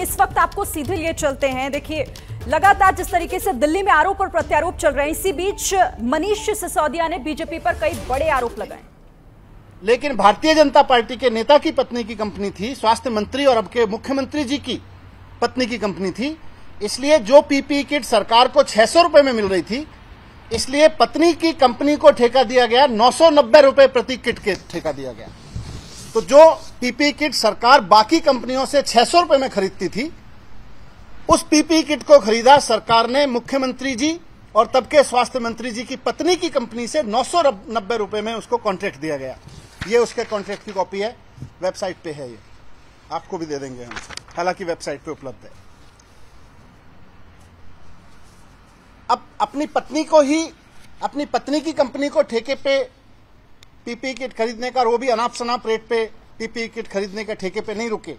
इस वक्त आपको सीधे लिए चलते हैं। देखिए, लगातार जिस तरीके से दिल्ली में आरोप और प्रत्यारोप चल रहे हैं, इसी बीच मनीष सिसोदिया ने बीजेपी पर कई बड़े आरोप लगाए। लेकिन भारतीय जनता पार्टी के नेता की पत्नी की कंपनी थी, स्वास्थ्य मंत्री और अब के मुख्यमंत्री जी की पत्नी की कंपनी थी, इसलिए जो पीपीई किट सरकार को 600 रुपए में मिल रही थी, इसलिए पत्नी की कंपनी को ठेका दिया गया 990 रुपए प्रति किट के ठेका दिया गया। तो जो पीपीई किट सरकार बाकी कंपनियों से 600 रुपए में खरीदती थी, उस पीपीई किट को खरीदा सरकार ने मुख्यमंत्री जी और तब के स्वास्थ्य मंत्री जी की पत्नी की कंपनी से 990 रुपए में उसको कॉन्ट्रैक्ट दिया गया। ये उसके कॉन्ट्रैक्ट की कॉपी है, वेबसाइट पे है, ये आपको भी दे देंगे हम, हालांकि वेबसाइट पे उपलब्ध है। अब अपनी पत्नी की कंपनी को ठेके पे पीपीई किट खरीदने का, वो भी अनाप शनाप रेट पे पीपीई किट खरीदने के ठेके पे नहीं रुके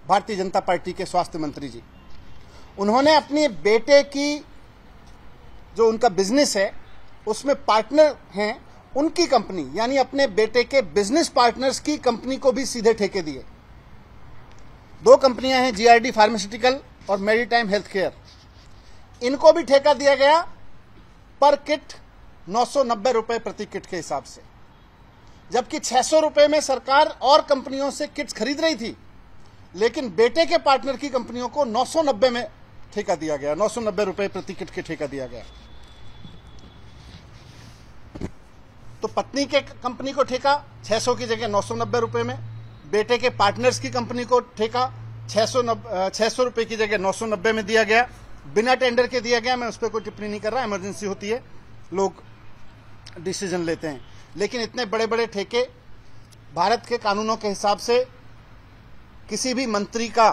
भारतीय जनता पार्टी के स्वास्थ्य मंत्री जी। उन्होंने अपने बेटे की जो उनका बिजनेस है उसमें पार्टनर हैं, उनकी कंपनी यानी अपने बेटे के बिजनेस पार्टनर्स की कंपनी को भी सीधे ठेके दिए। दो कंपनियां हैं, जीआरडी फार्मास्यूटिकल और मेरीटाइम हेल्थ केयर, इनको भी ठेका दिया गया पर किट 990 रुपए प्रति किट के हिसाब से, जबकि 600 रुपए में सरकार और कंपनियों से किट्स खरीद रही थी, लेकिन बेटे के पार्टनर की कंपनियों को 990 में ठेका दिया गया, 990 रुपए प्रति किट के ठेका दिया गया। तो पत्नी के कंपनी को ठेका 600 की जगह 990 रुपए में, बेटे के पार्टनर्स की कंपनी को ठेका 600 रुपए की जगह 990 में दिया गया, बिना टेंडर के दिया गया। मैं उस पर कोई टिप्पणी नहीं कर रहा, इमरजेंसी होती है, लोग डिसीजन लेते हैं, लेकिन इतने बड़े बड़े ठेके भारत के कानूनों के हिसाब से किसी भी मंत्री का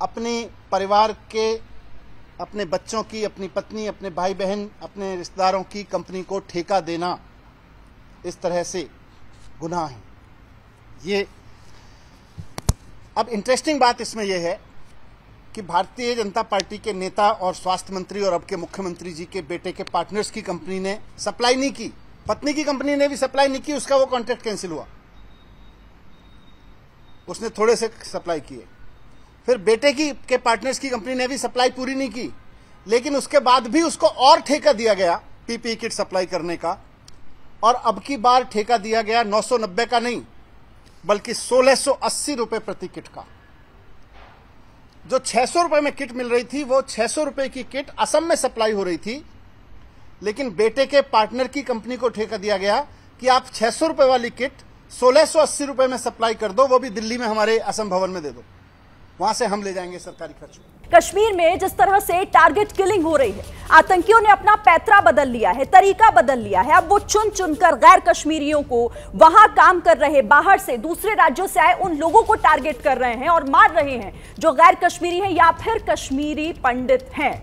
अपने परिवार के, अपने बच्चों की, अपनी पत्नी, अपने भाई बहन, अपने रिश्तेदारों की कंपनी को ठेका देना इस तरह से गुनाह है। ये अब इंटरेस्टिंग बात इसमें यह है कि भारतीय जनता पार्टी के नेता और स्वास्थ्य मंत्री और अब के मुख्यमंत्री जी के बेटे के पार्टनर्स की कंपनी ने सप्लाई नहीं की, पत्नी की कंपनी ने भी सप्लाई नहीं की, उसका वो कॉन्ट्रैक्ट कैंसिल हुआ, उसने थोड़े से सप्लाई किए। फिर बेटे के पार्टनर्स की कंपनी ने भी सप्लाई पूरी नहीं की, लेकिन उसके बाद भी उसको और ठेका दिया गया पीपीई किट सप्लाई करने का, और अब की बार ठेका दिया गया 990 का नहीं बल्कि 1680 रुपए प्रति किट का। जो 600 रुपए में किट मिल रही थी, वो 600 रुपए की किट असम में सप्लाई हो रही थी, लेकिन बेटे के पार्टनर की कंपनी को ठेका दिया गया कि आप 600 रुपए वाली किट 1680 रुपए में सप्लाई कर दो, वो भी दिल्ली में हमारे असम भवन में दे दो, वहां से हम ले जाएंगे सरकारी खर्च। कश्मीर में जिस तरह से टारगेट किलिंग हो रही है, आतंकियों ने अपना पैतरा बदल लिया है, तरीका बदल लिया है। अब वो चुन चुनकर गैर कश्मीरियों को, वहां काम कर रहे बाहर से, दूसरे राज्यों से आए उन लोगों को टारगेट कर रहे हैं और मार रहे हैं जो गैर कश्मीरी हैं या फिर कश्मीरी पंडित हैं।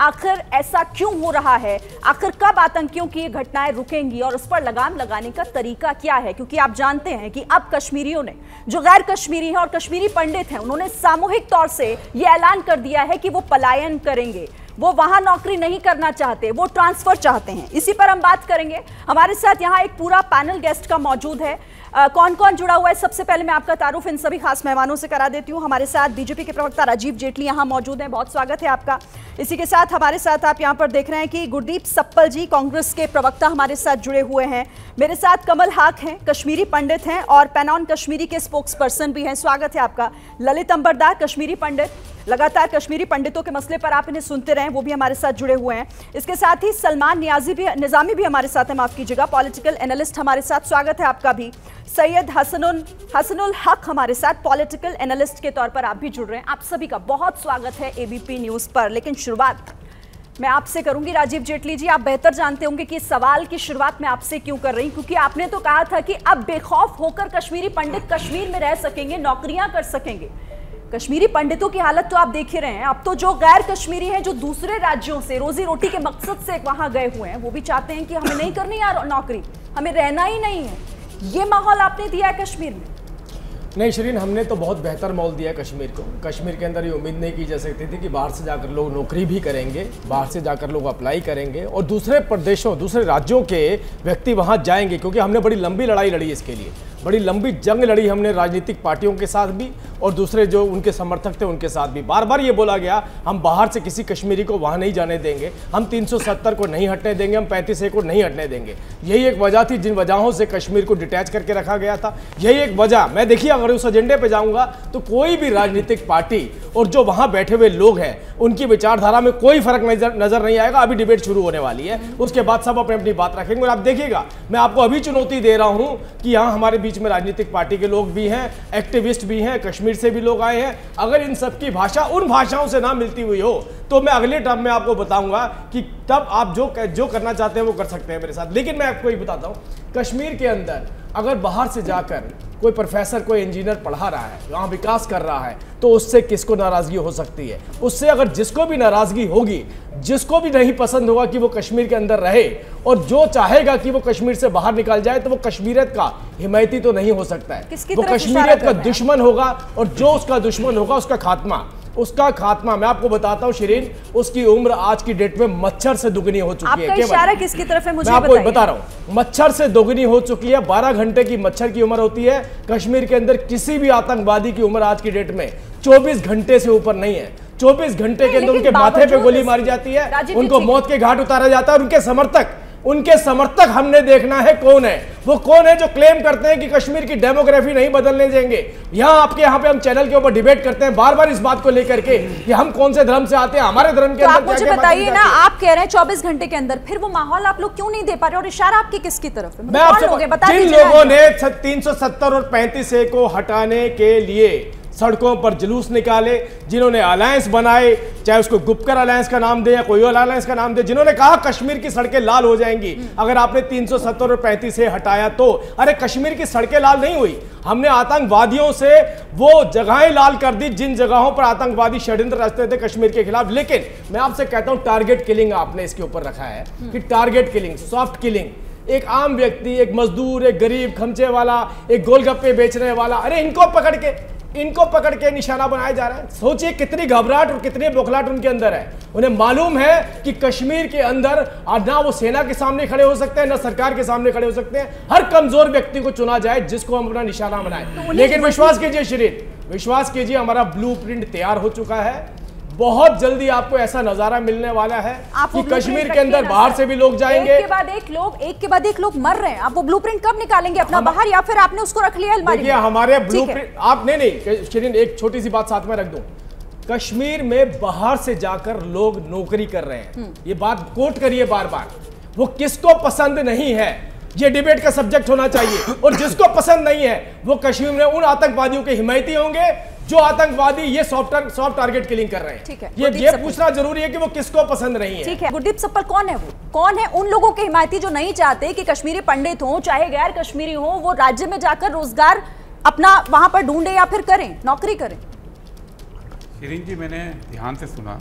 आखिर ऐसा क्यों हो रहा है? आखिर कब आतंकियों की ये घटनाएं रुकेंगी और उस पर लगाम लगाने का तरीका क्या है? क्योंकि आप जानते हैं कि अब कश्मीरियों ने, जो गैर कश्मीरी हैं और कश्मीरी पंडित हैं, उन्होंने सामूहिक तौर से ये ऐलान कर दिया है कि वो पलायन करेंगे, वो वहां नौकरी नहीं करना चाहते, वो ट्रांसफर चाहते हैं। इसी पर हम बात करेंगे। हमारे साथ यहाँ एक पूरा पैनल गेस्ट का मौजूद है। कौन कौन जुड़ा हुआ है, सबसे पहले मैं आपका तारुफ इन सभी खास मेहमानों से करा देती हूं। हमारे साथ बीजेपी के प्रवक्ता राजीव जेटली यहां मौजूद हैं, बहुत स्वागत है आपका। इसी के साथ हमारे साथ आप यहां पर देख रहे हैं कि गुरदीप सप्पल जी, कांग्रेस के प्रवक्ता, हमारे साथ जुड़े हुए हैं। मेरे साथ कमल हाक हैं, कश्मीरी पंडित हैं और पैनॉन कश्मीरी के स्पोक्स पर्सन भी हैं, स्वागत है आपका। ललित अंबरदार, कश्मीरी पंडित, लगातार कश्मीरी पंडितों के मसले पर आप इन्हें सुनते रहे, वो भी हमारे साथ जुड़े हुए हैं। इसके साथ ही सलमान निजामी भी हमारे साथ है, माफ कीजिएगा, पॉलिटिकल एनालिस्ट हमारे साथ, स्वागत है आपका भी। सैयद हसनुल हक हमारे साथ, पॉलिटिकल एनालिस्ट के तौर पर आप भी जुड़ रहे हैं। आप सभी का बहुत स्वागत है एबीपी न्यूज पर। लेकिन शुरुआत मैं आपसे करूंगी राजीव जेटली जी, आप बेहतर जानते होंगे कि इस सवाल की शुरुआत मैं आपसे क्यों कर रही हूं, क्योंकि आपने तो कहा था कि अब बेखौफ होकर कश्मीरी पंडित कश्मीर में रह सकेंगे, नौकरियां कर सकेंगे। कश्मीरी पंडितों की हालत तो आप देख ही रहे हैं। अब तो जो गैर कश्मीरी हैं, जो दूसरे राज्यों से रोजी रोटी के मकसद से वहां गए हुए हैं, वो भी चाहते हैं कि हमें नहीं करनी यार नौकरी, हमें रहना ही नहीं है। ये माहौल आपने दिया है कश्मीर में? नहीं शरीन, हमने तो बहुत बेहतर माहौल दिया कश्मीर को। कश्मीर के अंदर ये उम्मीद नहीं की जा सकती थी कि बाहर से जाकर लोग नौकरी भी करेंगे, बाहर से जाकर लोग अप्लाई करेंगे और दूसरे प्रदेशों, दूसरे राज्यों के व्यक्ति वहाँ जाएंगे, क्योंकि हमने बड़ी लंबी लड़ाई लड़ी इसके लिए। बड़ी लंबी जंग लड़ी हमने राजनीतिक पार्टियों के साथ भी और दूसरे जो उनके समर्थक थे उनके साथ भी। बार बार ये बोला गया हम बाहर से किसी कश्मीरी को वहां नहीं जाने देंगे, हम 370 को नहीं हटने देंगे, हम 35A को नहीं हटने देंगे। यही एक वजह थी जिन वजहों से कश्मीर को डिटैच करके रखा गया था। यही एक वजह, मैं देखिए अगर उस एजेंडे पे जाऊंगा तो कोई भी राजनीतिक पार्टी और जो वहां बैठे हुए लोग हैं उनकी विचारधारा में कोई फर्क नजर नहीं आएगा। अभी डिबेट शुरू होने वाली है, उसके बाद सब अपनी अपनी बात रखेंगे। और आप देखिएगा, मैं आपको अभी चुनौती दे रहा हूं कि यहां हमारे बीच में राजनीतिक पार्टी के लोग भी हैं, एक्टिविस्ट भी हैं, कश्मीर से भी लोग आए हैं। अगर इन सब की भाषा उन भाषाओं से ना मिलती हुई हो तो मैं अगले टर्म में आपको बताऊंगा कि तब आप जो करना चाहते हैं वो कर सकते हैं मेरे साथ। लेकिन मैं आपको ये बताता हूं, कश्मीर के अंदर अगर बाहर से जाकर कोई प्रोफेसर, कोई इंजीनियर पढ़ा रहा है, वहां विकास कर रहा है, तो उससे किसको नाराजगी हो सकती है? उससे अगर जिसको भी नाराजगी होगी, जिसको भी नहीं पसंद होगा कि वो कश्मीर के अंदर रहे और जो चाहेगा कि वो कश्मीर से बाहर निकल जाए, तो वो कश्मीरियत का हिमायती तो नहीं हो सकता है। वो कश्मीरियत का दुश्मन होगा और जो उसका दुश्मन होगा उसका खात्मा मैं आपको बताता हूं शिरीन, उसकी उम्र आज की डेट में मच्छर से दुगनी हो चुकी है। आपका इशारा किसकी तरफ है मुझे मैं आपको बता रहा हूं, मच्छर से दोगुनी हो चुकी है। 12 घंटे की मच्छर की उम्र होती है। कश्मीर के अंदर किसी भी आतंकवादी की उम्र आज की डेट में 24 घंटे से ऊपर नहीं है। 24 घंटे के अंदर उनके माथे पे गोली मारी जाती है, उनको मौत के घाट उतारा जाता है। और उनके समर्थक हमने देखना है कौन है, वो कौन है जो क्लेम करते हैं कि कश्मीर की डेमोग्राफी नहीं बदलने देंगे। यहां पे हम चैनल के ऊपर डिबेट करते हैं बार बार इस बात को लेकर के कि हम कौन से धर्म से आते हैं, हमारे धर्म के अंदर आप मुझे बताइए ना, आप कह रहे हैं 24 घंटे के अंदर, फिर वो माहौल आप लोग क्यों नहीं दे पा रहे और इशारा आपकी किसकी तरफ है? मैं आपसे जिन लोगों ने 370 और 35A को हटाने के लिए सड़कों पर जुलूस निकाले, जिन्होंने अलायंस बनाए, चाहे उसको गुपकर अलायंस का नाम दे या कोई और अलायंस का नाम दे, जिन्होंने कहा कश्मीर की सड़कें लाल हो जाएंगी अगर आपने 370 और 35A हटाया तो। अरे कश्मीर की सड़कें लाल नहीं हुई, हमने आतंकवादियों से वो जगहें लाल कर दी जिन जगहों पर आतंकवादी षड्यंत्र रचते थे कश्मीर के खिलाफ। लेकिन मैं आपसे कहता हूं, टारगेट किलिंग आपने इसके ऊपर रखा है कि टारगेट किलिंग, सॉफ्ट किलिंग। एक आम व्यक्ति, एक मजदूर, एक गरीब खमचे वाला, एक गोलगप्पे बेचने वाला, अरे इनको पकड़ के निशाना बनाया जा रहा है। सोचिए कितनी घबराहट और कितनी बौखलाहट उनके अंदर है। उन्हें मालूम है कि कश्मीर के अंदर ना वो सेना के सामने खड़े हो सकते हैं, ना सरकार के सामने खड़े हो सकते हैं। हर कमजोर व्यक्ति को चुना जाए जिसको हम अपना निशाना बनाए। लेकिन विश्वास कीजिए शिरीन, विश्वास कीजिए, हमारा ब्लूप्रिंट तैयार हो चुका है। बहुत जल्दी आपको ऐसा नजारा मिलने वाला है कि कश्मीर के अंदर बाहर से भी लोग जाएंगे। एक के बाद एक लोग मर रहे हैं। आप वो ब्लूप्रिंट कब निकालेंगे अपना बाहर, या फिर आपने उसको रख लिया अलमारी में? हमारे ब्लूप्रिंट आप नहीं शिरीन, एक छोटी सी बात साथ में रख दूं। कश्मीर में बाहर से जाकर लोग नौकरी कर रहे हैं, ये बात कोट करिए बार बार। वो किसको पसंद नहीं है, ये डिबेट का सब्जेक्ट होना चाहिए। और जिसको पसंद नहीं है वो कश्मीर में उन आतंकवादियों के हिमायती होंगे जो आतंकवादी ये सॉफ्ट टारगेट किलिंग कर रहे हैं। ठीक है, ये पूछना जरूरी है कि वो किसको पसंद नहीं है। ठीक है, गुरदीप सप्पल कौन है? वो कौन है? उन लोगों के हिमायती जो नहीं चाहते कि कश्मीरी पंडित हो चाहे गैर कश्मीरी हो, वो राज्य में जाकर रोजगार अपना वहां पर ढूंढे या फिर करें, नौकरी करें। शिरीन जी, मैंने ध्यान से सुना,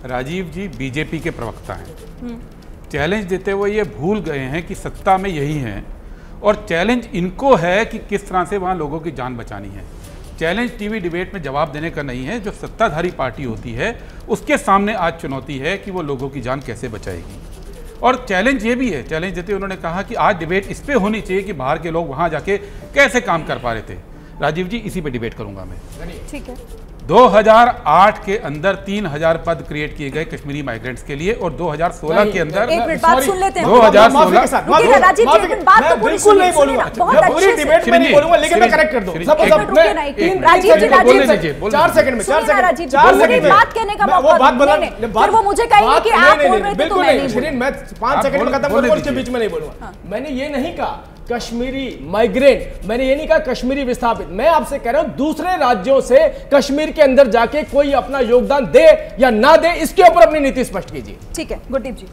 राजीव जी बीजेपी के प्रवक्ता हैं। चैलेंज देते हुए ये भूल गए हैं कि सत्ता में यही हैं और चैलेंज इनको है कि किस तरह से वहाँ लोगों की जान बचानी है। चैलेंज टीवी डिबेट में जवाब देने का नहीं है। जो सत्ताधारी पार्टी होती है उसके सामने आज चुनौती है कि वो लोगों की जान कैसे बचाएगी। और चैलेंज ये भी है, चैलेंज देते उन्होंने कहा कि आज डिबेट इस पे होनी चाहिए कि बाहर के लोग वहाँ जाके कैसे काम कर पा रहे थे। राजीव जी, इसी पे डिबेट करूंगा मैं। ठीक है। 2008 के अंदर 3000 पद क्रिएट किए गए कश्मीरी माइग्रेंट्स के लिए और 2016 के अंदर एक मिनट बात सुन लेते हैं। 2016 राजीव जी बात तो बिल्कुल नहीं बोलूंगा, पूरी डिबेट में नहीं बोलूंगा, लेकिन मैं करेक्ट कर दूं। राजीव जी 4 सेकंड में 4 सेकंड बात कहने का मौका दीजिए, फिर वो मुझे कहेंगे कि आप बोल रहे थे तो मैं नहीं। शिरीन, मैं 5 सेकंड में खत्म करूंगा, उसके बीच में नहीं बोलूंगा। मैंने ये नहीं कहा कश्मीरी माइग्रेंट, मैंने ये नहीं कहा कश्मीरी विस्थापित। मैं आपसे कह रहा हूं दूसरे राज्यों से कश्मीर के अंदर जाके कोई अपना योगदान दे या ना दे, इसके ऊपर अपनी नीति स्पष्ट कीजिए। ठीक है गुरदीप जी।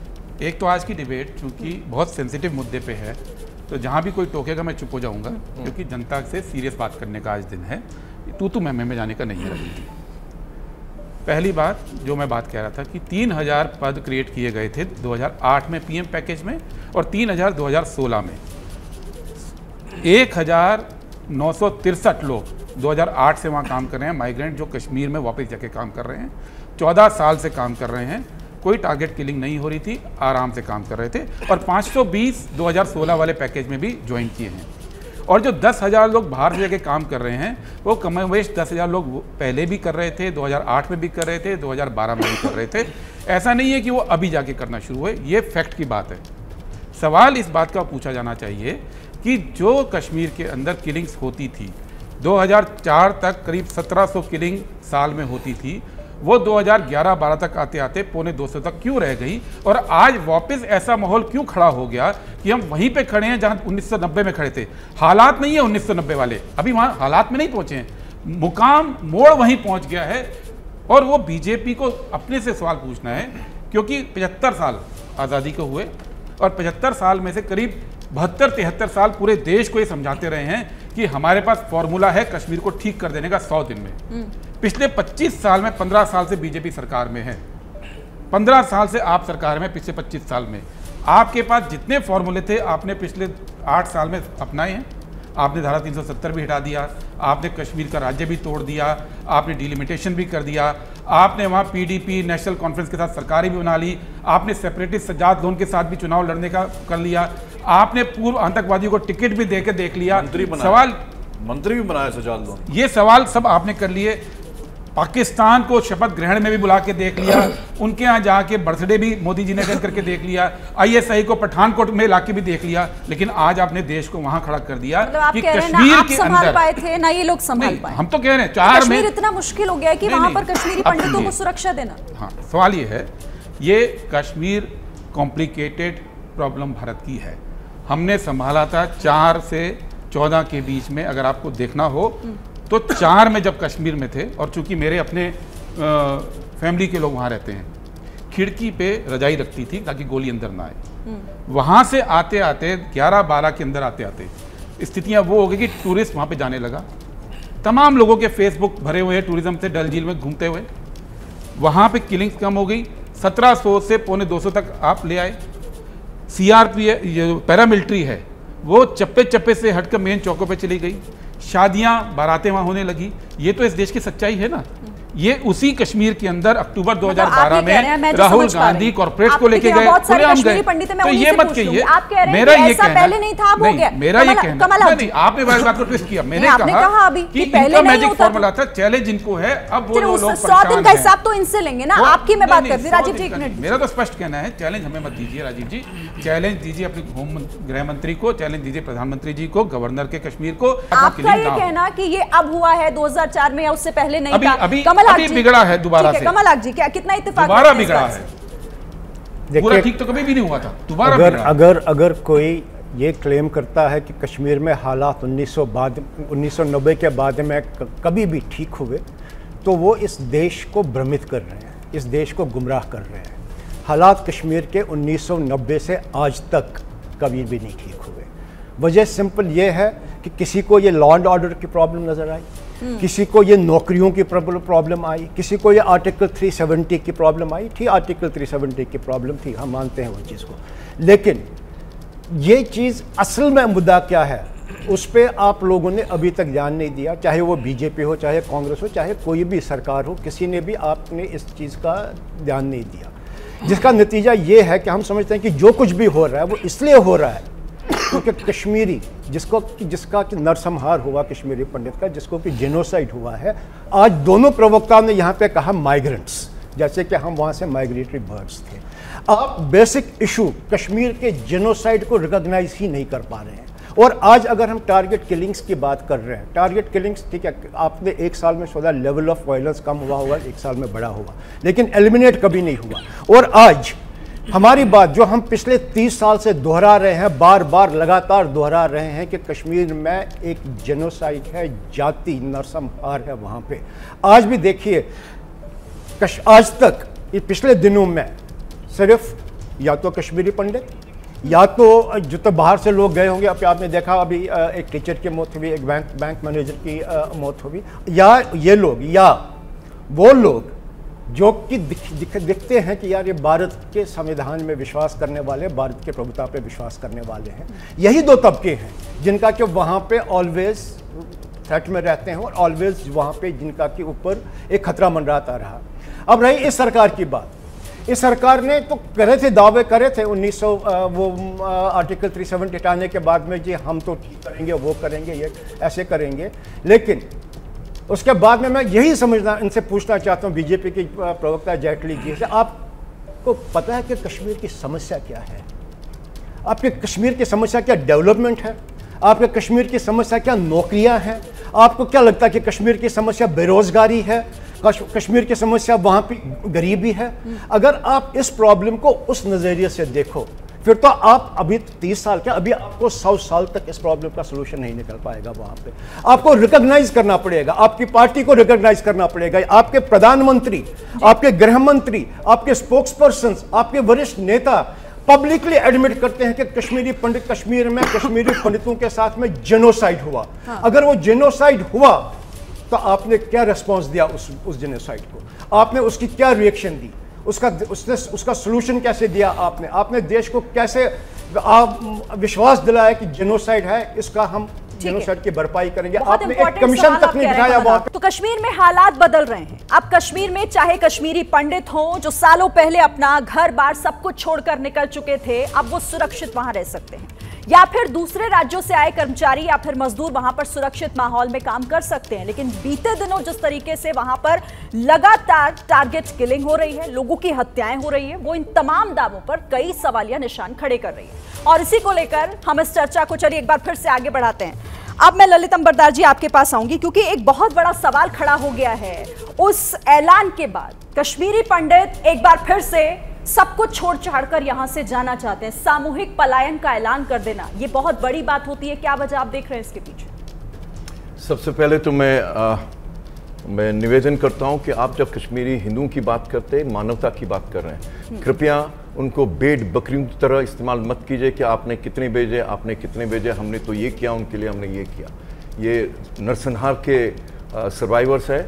एक तो आज की डिबेट चूंकि बहुत सेंसिटिव मुद्दे पे है, तो जहां भी कोई टोकेगा मैं चुप हो जाऊंगा, क्योंकि जनता से सीरियस बात करने का आज दिन है, तू मैं जाने का नहीं है। पहली बात जो मैं बात कह रहा था कि 3000 पद क्रिएट किए गए थे 2008 में पीएम पैकेज में और 3000 2016 में। 1963 लोग 2008 से वहाँ काम कर रहे हैं, माइग्रेंट जो कश्मीर में वापस जाके काम कर रहे हैं, 14 साल से काम कर रहे हैं, कोई टारगेट किलिंग नहीं हो रही थी, आराम से काम कर रहे थे। और 520 2016 वाले पैकेज में भी ज्वाइन किए हैं। और जो 10,000 लोग बाहर से जाके काम कर रहे हैं वो कमोवेश 10,000 लोग पहले भी कर रहे थे, 2008 में भी कर रहे थे, 2012 में भी कर रहे थे। ऐसा नहीं है कि वो अभी जाके करना शुरू हुए, ये फैक्ट की बात है। सवाल इस बात का पूछा जाना चाहिए कि जो कश्मीर के अंदर किलिंग्स होती थी 2004 तक करीब 1700 किलिंग साल में होती थी, वो 2011-12 तक आते आते 250 तक क्यों रह गई, और आज वापस ऐसा माहौल क्यों खड़ा हो गया कि हम वहीं पे खड़े हैं जहां 1990 में खड़े थे। हालात नहीं है 1990 वाले, अभी वहां हालात में नहीं पहुंचे हैं, मुकाम मोड़ वहीं पहुंच गया है। और वो बीजेपी को अपने से सवाल पूछना है, क्योंकि 75 साल आज़ादी को हुए और 75 साल में से करीब 72-73 साल पूरे देश को ये समझाते रहे हैं कि हमारे पास फॉर्मूला है कश्मीर को ठीक कर देने का 100 दिन में। पिछले 25 साल में 15 साल से बीजेपी सरकार में है, 15 साल से आप सरकार में, पिछले 25 साल में आपके पास जितने फॉर्मूले थे आपने पिछले 8 साल में अपनाए हैं। आपने धारा 370 भी हटा दिया, आपने कश्मीर का राज्य भी तोड़ दिया, आपने डिलिमिटेशन भी कर दिया, आपने वहाँ पीडीपी नेशनल कॉन्फ्रेंस के साथ सरकारें भी बना ली, आपने सेपरेटिस्ट सज्जाद लोन के साथ भी चुनाव लड़ने का कर लिया, आपने पूर्व आतंकवादियों को टिकट भी देके देख लिया। मंत्री भी बनाया सज्जाद लोन, ये सवाल सब आपने कर लिए। पाकिस्तान को शपथ ग्रहण में भी बुला के देख लिया, उनके यहाँ जाके बर्थडे भी मोदी जी ने अटेंड करके देख लिया, आईएसआई को पठानकोट में लाके भी देख लिया, लेकिन आज आपने देश को वहां खड़ा कर दिया कि कश्मीर के अंदर पाए थे ना ये लोग संभाल पाए। हम तो कह रहे हैं 4 में इतना मुश्किल हो गया है कि वहां पर कश्मीरी पंडितों को सुरक्षा देना। हाँ, सवाल ये है, ये कश्मीर कॉम्प्लिकेटेड प्रॉब्लम भारत की है। हमने संभाला था 4 से 14 के बीच में, अगर आपको देखना हो तो 4 में जब कश्मीर में थे, और चूंकि मेरे अपने फैमिली के लोग वहाँ रहते हैं, खिड़की पे रजाई रखती थी ताकि गोली अंदर ना आए। वहाँ से आते आते 11-12 के अंदर आते आते स्थितियाँ वो हो गई कि टूरिस्ट वहाँ पे जाने लगा। तमाम लोगों के फेसबुक भरे हुए हैं टूरिज्म से, डल झील में घूमते हुए। वहाँ पे किलिंग्स कम हो गई, 1700 से 250 तक आप ले आए। सीआरपीएफ ये पैरामिलिट्री है वो चप्पे चप्पे से हटकर मेन चौकों पे चली गई, शादियां बारातें वहां होने लगी। ये तो इस देश की सच्चाई है ना। ये उसी कश्मीर के अंदर अक्टूबर 2012 में राहुल गांधी कॉर्पोरेट को लेके गए, खुलेआम गए। तो ये मत कहिए मेरा ये कहना नहीं, मेरा ये कहना नहीं, आपने बात को ट्विस्ट किया। मैंने कहा कि इनका मैजिक फॉर्मूला था, चैलेंज इनको है, अब वो लोग 100 दिन का हिसाब तो इनसे लेंगे ना। आपकी मैं बात करती हूं राजीव जी, मेरा तो स्पष्ट कहना है, चैलेंज हमें मत दीजिए राजीव जी, चैलेंज दीजिए अपने होम गृह मंत्री को, चैलेंज दीजिए प्रधानमंत्री जी को, गवर्नर के कश्मीर को। आपका ये कहना कि ये अब हुआ है 2004 में या उससे पहले नहीं था, अभी बिगड़ा है दोबारा से। कमलनाथ जी क्या कितना इत्तेफाक दोबारा बिगड़ा है, पूरा ठीक तो कभी भी नहीं हुआ था, दोबारा अगर कोई ये क्लेम करता है कि कश्मीर में हालात 1990 के बाद में कभी भी ठीक हुए, तो वो इस देश को भ्रमित कर रहे हैं, इस देश को गुमराह कर रहे हैं। हालात कश्मीर के 1990 से आज तक कभी भी नहीं ठीक हुए। वजह सिंपल ये है कि किसी को ये लॉ एंड ऑर्डर की प्रॉब्लम नज़र आई, किसी को ये नौकरियों की प्रॉब्लम आई, किसी को ये आर्टिकल 370 की प्रॉब्लम आई। ठीक, आर्टिकल 370 की प्रॉब्लम थी, हम मानते हैं वो चीज़ को, लेकिन ये चीज़ असल में मुद्दा क्या है उस पर आप लोगों ने अभी तक ध्यान नहीं दिया। चाहे वो बीजेपी हो, चाहे कांग्रेस हो, चाहे कोई भी सरकार हो, किसी ने भी आपने इस चीज़ का ध्यान नहीं दिया, जिसका नतीजा ये है कि हम समझते हैं कि जो कुछ भी हो रहा है वो इसलिए हो रहा है क्योंकि कश्मीरी जिसका कि नरसंहार हुआ, कश्मीरी पंडित का जिसको कि जेनोसाइड हुआ है। आज दोनों प्रवक्ताओं ने यहाँ पे कहा माइग्रेंट्स, जैसे कि हम वहाँ से माइग्रेटरी बर्ड्स थे। आप बेसिक इशू कश्मीर के जेनोसाइड को रिकॉग्नाइज ही नहीं कर पा रहे हैं। और आज अगर हम टारगेट किलिंग्स की बात कर रहे हैं, टारगेट किलिंग्स ठीक है, आपने 1 साल में सोचा लेवल ऑफ वायलेंस कम हुआ होगा, 1 साल में बड़ा हुआ, लेकिन एलिमिनेट कभी नहीं हुआ। और आज हमारी बात जो हम पिछले 30 साल से दोहरा रहे हैं, बार बार लगातार दोहरा रहे हैं कि कश्मीर में एक जेनोसाइड है, जाति नरसंहार है वहाँ पे। आज भी देखिए आज तक ये पिछले दिनों में सिर्फ या तो कश्मीरी पंडित या तो जो तो बाहर से लोग गए होंगे, आपने देखा अभी एक टीचर की मौत हुई, एक बैंक मैनेजर की मौत हुई, या ये लोग या वो लोग जो कि दिखते हैं कि यार ये भारत के संविधान में विश्वास करने वाले, भारत के प्रभुता पे विश्वास करने वाले हैं। यही 2 तबके हैं जिनका कि वहाँ पे ऑलवेज थ्रेट में रहते हैं और ऑलवेज वहाँ पे जिनका के ऊपर एक खतरा मंडराता रहा। अब रही इस सरकार की बात, इस सरकार ने तो करे थे, दावे करे थे 1900 वो आर्टिकल 370 हटाने के बाद में, जी हम तो ठीक करेंगे, वो करेंगे, ये ऐसे करेंगे। लेकिन उसके बाद में मैं यही समझना, इनसे पूछना चाहता हूँ, बीजेपी की प्रवक्ता जेटली जी से, आपको पता है कि कश्मीर की समस्या क्या है? आपके कश्मीर की समस्या क्या डेवलपमेंट है? आपके कश्मीर की समस्या क्या नौकरियां हैं? आपको क्या लगता है कि कश्मीर की समस्या बेरोजगारी है? कश्मीर की समस्या वहाँ पे गरीबी है? अगर आप इस प्रॉब्लम को उस नज़रिए से देखो, फिर तो आप अभी 30 साल के, अभी आपको 100 साल तक इस प्रॉब्लम का सलूशन नहीं निकल पाएगा। वहाँ पे आपको रिकॉग्नाइज करना पड़ेगा, आपकी पार्टी को रिकॉग्नाइज करना पड़ेगा, आपके प्रधानमंत्री, आपके गृह मंत्री, आपके स्पोक्स पर्सन, आपके वरिष्ठ नेता पब्लिकली एडमिट करते हैं कि कश्मीर में कश्मीरी पंडितों के साथ में जेनोसाइड हुआ। हाँ। अगर वो जेनोसाइड हुआ तो आपने क्या रिस्पांस दिया उस जेनोसाइड को? आपने उसकी क्या रिएक्शन दी? उसका सलूशन कैसे दिया? आपने देश को कैसे विश्वास दिलाया कि जेनोसाइड है, इसका हम जेनोसाइड की भरपाई करेंगे? आपने एक कमीशन तक नहीं बिठाया वहां पे। तो कश्मीर में हालात बदल रहे हैं। अब कश्मीर में चाहे कश्मीरी पंडित हों जो सालों पहले अपना घर बार सब कुछ छोड़कर निकल चुके थे, अब वो सुरक्षित वहां रह सकते हैं, या फिर दूसरे राज्यों से आए कर्मचारी या फिर मजदूर वहां पर सुरक्षित माहौल में काम कर सकते हैं। लेकिन बीते दिनों जिस तरीके से वहां पर लगातार टारगेट किलिंग हो रही है, लोगों की हत्याएं हो रही है, वो इन तमाम दावों पर कई सवालिया निशान खड़े कर रही है। और इसी को लेकर हम इस चर्चा को चलिए एक बार फिर से आगे बढ़ाते हैं। अब मैं ललित अंबरदार जी आपके पास आऊंगी, क्योंकि एक बहुत बड़ा सवाल खड़ा हो गया है। उस ऐलान के बाद कश्मीरी पंडित एक बार फिर से सब कुछ छोड़ छाड़कर यहां से जाना चाहते हैं। सामूहिक पलायन का ऐलान कर देना, यह बहुत बड़ी बात होती है। क्या वजह आप देख रहे हैं इसके पीछे? सबसे पहले तो मैं निवेदन करता हूं कि आप जब कश्मीरी हिंदुओं की बात करते हैं, मानवता की बात कर रहे हैं, कृपया उनको भेड़ बकरियों की तरह इस्तेमाल मत कीजिए कि आपने कितने भेजे, आपने कितने भेजे, हमने तो ये किया उनके लिए, हमने ये किया। ये नरसंहार के सर्वाइवर्स है।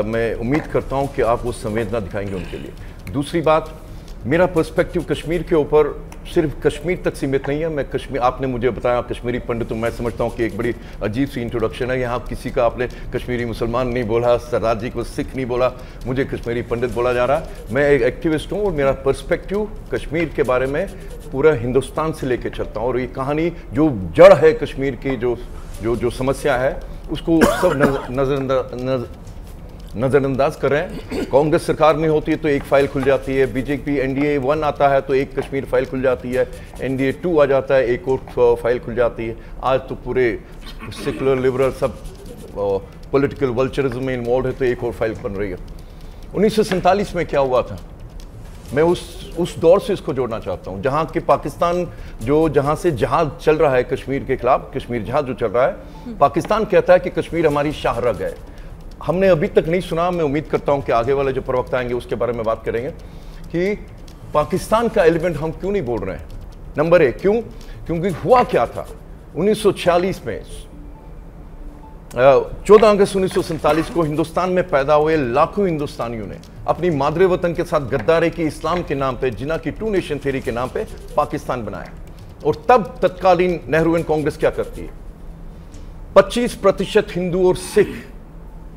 मैं उम्मीद करता हूं कि आप वो संवेदना दिखाएंगे उनके लिए। दूसरी बात, मेरा पर्सपेक्टिव कश्मीर के ऊपर सिर्फ कश्मीर तक सीमित नहीं है। मैं कश्मीर, आपने मुझे बताया कश्मीरी पंडित, तो मैं समझता हूं कि एक बड़ी अजीब सी इंट्रोडक्शन है। यहाँ किसी का आपने कश्मीरी मुसलमान नहीं बोला, सरदार जी को सिख नहीं बोला, मुझे कश्मीरी पंडित बोला जा रहा है। मैं एक एक्टिविस्ट हूँ और मेरा पर्सपेक्टिव कश्मीर के बारे में पूरा हिंदुस्तान से लेके चलता हूँ। और ये कहानी जो जड़ है कश्मीर की, जो समस्या है, उसको सब नजरअंदाज कर रहे हैं। कांग्रेस सरकार में होती है तो एक फाइल खुल जाती है, बीजेपी NDA 1 आता है तो एक कश्मीर फाइल खुल जाती है, NDA 2 आ जाता है एक और फाइल खुल जाती है। आज तो पूरे सेकुलर लिबरल सब पॉलिटिकल वल्चरिज्म में इन्वॉल्व है तो एक और फाइल बन रही है। 1947 में क्या हुआ था, मैं उस दौर से इसको जोड़ना चाहता हूँ, जहाँ के पाकिस्तान जहाँ से जहाज चल रहा है कश्मीर के खिलाफ, कश्मीर जहाज जो चल रहा है, पाकिस्तान कहता है कि कश्मीर हमारी शाहरग है। हमने अभी तक नहीं सुना, मैं उम्मीद करता हूं कि आगे वाले जो प्रवक्ता आएंगे उसके बारे में बात करेंगे कि पाकिस्तान का एलिमेंट हम क्यों नहीं बोल रहे हैं। नंबर 1, क्यों? क्योंकि हुआ क्या था 1946 में, 14 अगस्त 1947 को हिंदुस्तान में पैदा हुए लाखों हिंदुस्तानियों ने अपनी मादरे वतन के साथ गद्दारी की, इस्लाम के नाम पे, जिन्ना की 2 नेशन थ्योरी के नाम पे पाकिस्तान बनाया। और तब तत्कालीन नेहरू एंड कांग्रेस क्या करती है, 25% हिंदू और सिख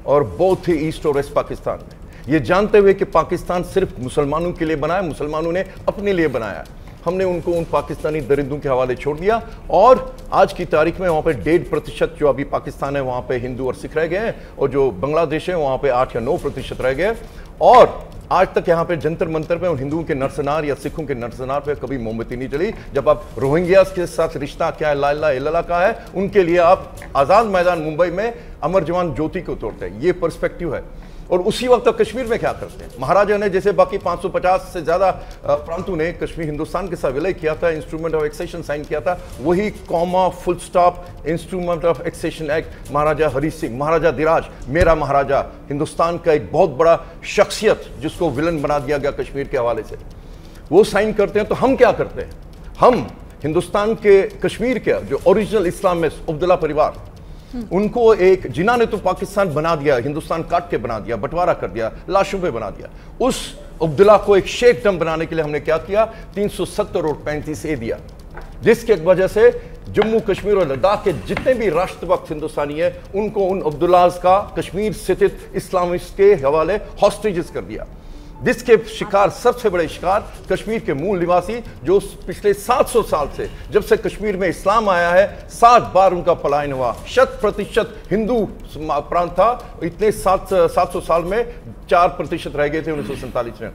और बौद्ध थे ईस्ट और वेस्ट पाकिस्तान में। ये जानते हुए कि पाकिस्तान सिर्फ मुसलमानों के लिए बना है, मुसलमानों ने अपने लिए बनाया, हमने उनको उन पाकिस्तानी दरिंदों के हवाले छोड़ दिया। और आज की तारीख में वहाँ पे 1.5% जो अभी पाकिस्तान है वहाँ पे हिंदू और सिख रह गए हैं, और जो बांग्लादेश है वहाँ पे 8 या 9% रह गए। और आज तक यहाँ पे जंतर मंतर पे हिंदुओं के नरसंहार या सिखों के नरसंहार पे कभी मोमबत्ती नहीं जली। जब आप रोहिंग्यास के साथ रिश्ता क्या है, ला इलाहा इल्लल्लाह का है, उनके लिए आप आज़ाद मैदान मुंबई में अमर जवान ज्योति को तोड़ते हैं। ये पर्सपेक्टिव है। और उसी वक्त कश्मीर में क्या करते हैं, महाराजा ने जैसे बाकी 550 से ज्यादा प्रांतों ने कश्मीर हिंदुस्तान के साथ विलय किया था, इंस्ट्रूमेंट ऑफ एक्सेशन साइन किया था, वही comma full stop instrument of accession act Maharaja Hari Singh, Maharaja Dhiraj, मेरा महाराजा, हिंदुस्तान का एक बहुत बड़ा शख्सियत जिसको विलन बना दिया गया कश्मीर के हवाले से, वो साइन करते हैं। तो हम क्या करते हैं, हम हिंदुस्तान के कश्मीर के जो ओरिजिनल इस्लामिस्ट अब्दुल्ला परिवार, उनको एक जिन्हों ने तो पाकिस्तान बना दिया, हिंदुस्तान काट के बना दिया, बंटवारा कर दिया, लाशों पे बना दिया, उस अब्दुल्ला को एक शेख डम बनाने के लिए हमने क्या किया, 370 और 35A दिया, जिसके वजह से जम्मू कश्मीर और लद्दाख के जितने भी राष्ट्रभक्त हिंदुस्तानी है उनको उन अब्दुल्लाज का कश्मीर स्थित इस्लामिस्ट के हवाले हॉस्टेजेस कर दिया। जिसके शिकार, सबसे बड़े शिकार कश्मीर के मूल निवासी, जो पिछले 700 साल से, जब से कश्मीर में इस्लाम आया है, 7 बार उनका पलायन हुआ। 100% हिंदू प्रांत था, इतने 700 साल में 4% रह गए थे 1947 में।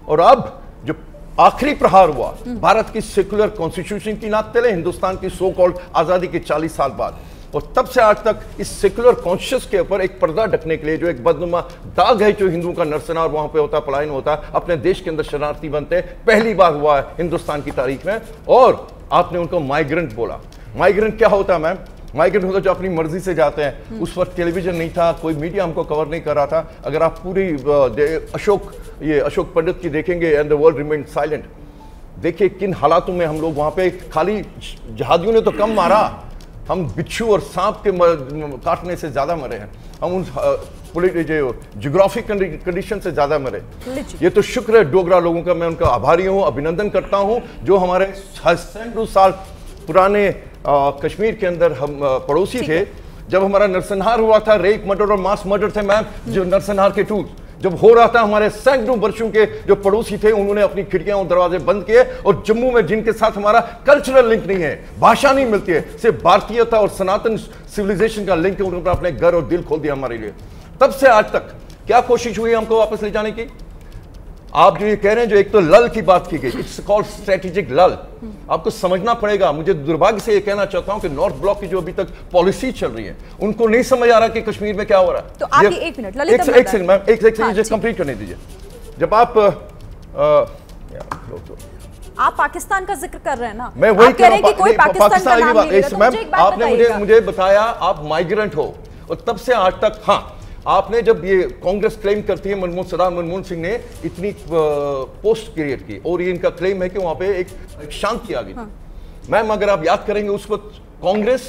और अब जो आखिरी प्रहार हुआ भारत की सेकुलर कॉन्स्टिट्यूशन की नाते ले, हिंदुस्तान की सो कॉल्ड आजादी के 40 साल बाद, और तब से आज तक इस सेकुलर कॉन्शियस के ऊपर एक पर्दा ढकने के लिए जो एक बदनुमा दाग है, जो हिंदुओं का नरसंहार वहां पे होता, पलायन होता, अपने देश के अंदर शरणार्थी बनते, पहली बार हुआ है हिंदुस्तान की तारीख में। और आपने उनको माइग्रेंट बोला। माइग्रेंट क्या होता है मैम? माइग्रेंट होता जो अपनी मर्जी से जाते हैं। उस वक्त टेलीविजन नहीं था, कोई मीडिया हमको कवर नहीं कर रहा था। अगर आप पूरी अशोक पंडित की देखेंगे, and the world remain silent, देखिए किन हालातों में हम लोग वहां पे, खाली जहादियों ने तो कम मारा, हम बिच्छू और सांप के काटने से ज्यादा मरे हैं, हम उन जियोग्राफिक कंडीशन से ज्यादा मरे। ये तो शुक्र है डोगरा लोगों का, मैं उनका आभारी हूं, अभिनंदन करता हूं, जो हमारे सैकड़ों साल पुराने कश्मीर के अंदर हम पड़ोसी थे। जब हमारा नरसंहार हुआ था, रेप मर्डर और मास मर्डर थे मैम, जो नरसंहार के टूल्स जब हो रहा था, हमारे सैकड़ों वर्षों के जो पड़ोसी थे, उन्होंने अपनी खिड़कियां और दरवाजे बंद किए। और जम्मू में जिनके साथ हमारा कल्चरल लिंक नहीं है, भाषा नहीं मिलती है, सिर्फ भारतीयता और सनातन सिविलाइजेशन का लिंक है, उन्होंने अपने घर और दिल खोल दिया हमारे लिए। तब से आज तक क्या कोशिश हुई हमको वापस ले जाने की? आप जो ये कह रहे हैं, जो एक तो लल की बात की गई, इट्स कॉल्ड स्ट्रेटेजिक लल। आपको समझना पड़ेगा। मुझे दुर्भाग्य से ये कहना चाहता हूं कि नॉर्थ ब्लॉक की जो अभी तक पॉलिसी चल रही है, उनको नहीं समझ आ रहा कि कश्मीर में क्या हो रहा है। तो आप एक मिनट ललित, एक सेकंड मैम, एक सेकंड कंप्लीट करने दीजिए। जब आप पाकिस्तान का जिक्र कर रहे हैं ना, मैं वही कह रहा हूं, कोई पाकिस्तान का नाम नहीं ले, मैम आपने मुझे बताया आप माइग्रेंट हो, और तब से आज तक, हाँ, आपने जब ये कांग्रेस क्लेम करती है, सरदार मनमोहन सिंह ने इतनी पोस्ट क्रिएट की, और ये इनका क्लेम है कि वहां पे एक शांति आ गई। हाँ। मैम अगर आप याद करेंगे, उस वक्त कांग्रेस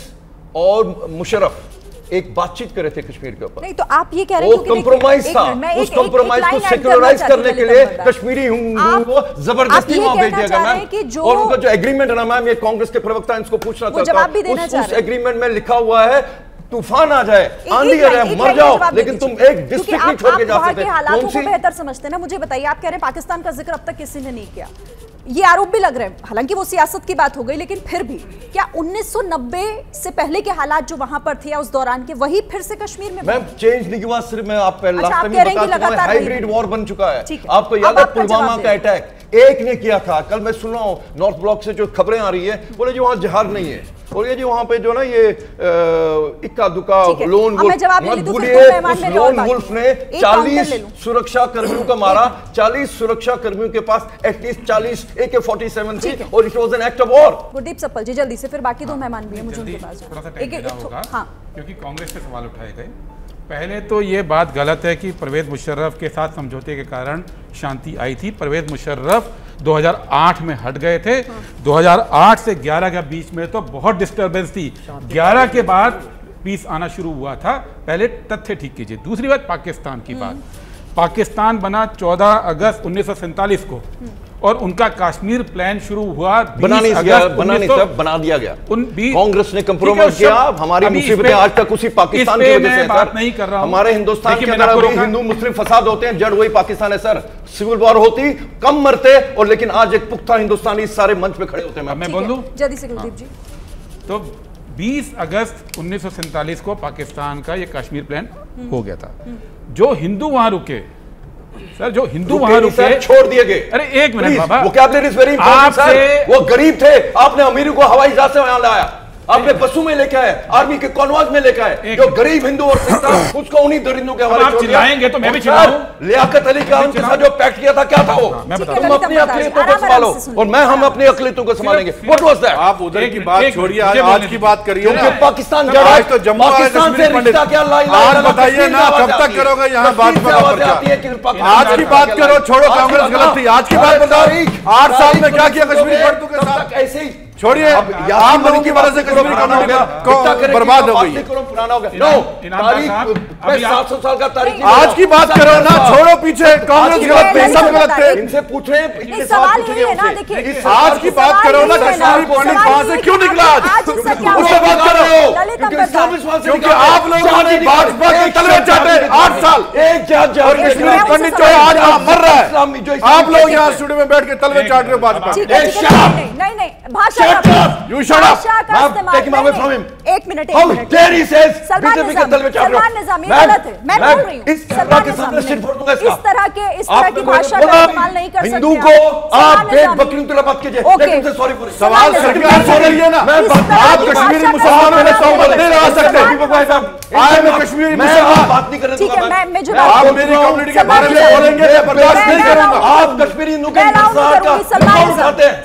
और मुशर्रफ एक बातचीत कर रहे थे कश्मीर के ऊपर। नहीं तो आप ये कह रहे हैं वो कंप्रोमाइज था, उस कंप्रोमाइज को सेक्युलराइज करने के लिए कश्मीरी हिंदुओं को जबरदस्ती वहां भेज दिया गया मैम। और उनका जो एग्रीमेंट है ना मैम, ये कांग्रेस के प्रवक्ता इनको पूछना चाहता हूं, उस एग्रीमेंट में लिखा हुआ है तूफान आ जाए, आंधी आ जाए, मर जाओ, लेकिन तुम एक डिस्ट्रिक्ट नहीं छोड़ के जा सकते। हालातों को बेहतर समझते हैं ना। मुझे बताइए, आप कह रहे हैं पाकिस्तान का जिक्र अब तक किसी ने नहीं किया, ये आरोप भी लग रहे हैं। हालांकि वो सियासत की बात हो गई, लेकिन फिर भी क्या 1990 से पहले के हालात जो वहां पर थे या उस दौरान के, वही फिर से कश्मीर में? मैम चेंज नहीं हुआ, सिर्फ मैं आप हाइब्रिड वॉर बन चुका है। आपको याद है पुलवामा का अटैक एक ने किया था। कल मैं सुन रहा हूँ नॉर्थ ब्लॉक से जो खबरें आ रही है, बोले जी वहां जहाज नहीं है, और ये जो वहां पे जो ना ये इक्का दुक्का लोन वुल्फ, मत भूलिए उस लोन वुल्फ ने 40 सुरक्षा कर्मियों को मारा। 40 सुरक्षा कर्मियों के पास एटलीस्ट 40 AK-47 थी, और it was an act of war. Gurdeep Sappal ji जल्दी से, फिर बाकी दो मेहमान भी हैं, मुझे उनके पास थोड़ा सा टाइम देना होगा, क्योंकि कांग्रेस से सवाल उठाए गए। पहले तो ये बात गलत है कि परवेज मुशर्रफ के साथ समझौते के कारण शांति आई थी। परवेज मुशर्रफ 2008 में हट गए थे। 2008 से 11 के बीच में तो बहुत डिस्टर्बेंस थी। 11 के बाद पीस आना शुरू हुआ था। पहले तथ्य ठीक कीजिए। दूसरी बात पाकिस्तान की बात, पाकिस्तान बना 14 अगस्त 1947 को, और उनका कश्मीर प्लान शुरू हुआ बना दिया गया। कांग्रेस ने कंप्रोमाइज किया। हमारी मुसीबतें आज तक उसी पाकिस्तान की वजह से है। बात नहीं कर रहा हूं। हमारे हिंदुस्तान के अंदर अभी हिंदू मुस्लिम फसाद होते हैं, जड़ वही पाकिस्तान है सर। सिविल वॉर होती, कम मरते, और लेकिन आज एक पुख्ता हिंदुस्तानी सारे मंच पे खड़े होते हैं। मैं बोल दूं जल्दी से कुलदीप जी। तो 20 अगस्त 1947 को पाकिस्तान का ये कश्मीर प्लान हो गया था। जो हिंदू वहां रुके सर, जो हिंदू वहां रुके, छोड़ दिए गए। अरे एक minute Baba, vocabulary is very important sir. वो गरीब थे, आपने अमीरों को हवाई जहाज से वहां लाया, आपने बसों में लेके आए, आर्मी के कॉन्वॉयज में लेके आए। जो गरीब हिंदू और सिख था, उसको उन्हीं दरिंदों के हवाले छोड़ दिया। चिल्लाएंगे तो मैं भी चिल्लाऊं। लियाकत अली खान के साथ जो पैक्ट किया था, क्या था वो? तुम अपनी अक़लियतों को संभालो, और मैं हम अपनी अक़लियतों को संभालेंगे। What was that? आप उधर की बात छोड़िए, आज की बात करिए। क्योंकि पाकिस्तान जड़ है, तो जम्मू पाकिस्तान से रिश्ता क्या? आज बताइए ना, कब तक करोगे यहाँ बात पर? आज की बात करो, छोड़ो कांग्रेस गलत थी। आज की बात बताओ, 8 साल में क्या किया कश्मीरी पंडितों के साथ? ऐसे ही छोड़िए, आप लोगों की वजह से कश्मीरी कम्युनिटी बर्बाद हो गई। पुराना हो गया। 700 साल का तारीख आज की बात करो ना, छोड़ो पीछे, कांग्रेस गलत थे, सब गलत थे। इनसे पूछे, सवाल यही है ना, देखिए आज की बात करो ना, कश्मीरी पंडित वहां से क्यों निकला आज, उससे बात करो, क्योंकि आप लोगों ने भाजपा के तलवे चाटे 8 साल, और कश्मीरी पंडित जो है आज वहां मर रहा है, आप लोग यहाँ स्टूडियो में बैठ के तलवे चाट रहे हो भाजपा। नहीं, भाषा You shut up. एक मिनट, सलमान निजामी गलत है, मैं बोल रही हूँ, इस तरह की भाषा का इस्तेमाल नहीं कर सकते। हिंदू को आप पेट बकरी मत कीजिए, लेकिन उनसे सॉरी बोलिए। सवाल सरकार से करिए ना, आप कश्मीरी मुसलमानों में 100 बंदे लगा सकते हैं। आए मैं कश्मीरी मुसलमान बात नहीं करने दूंगा। आप मेरी कम्युनिटी के बारे में बोलेंगे, बर्दाश्त नहीं करूंगा। आप कश्मीरी हिंदू के इंतजार का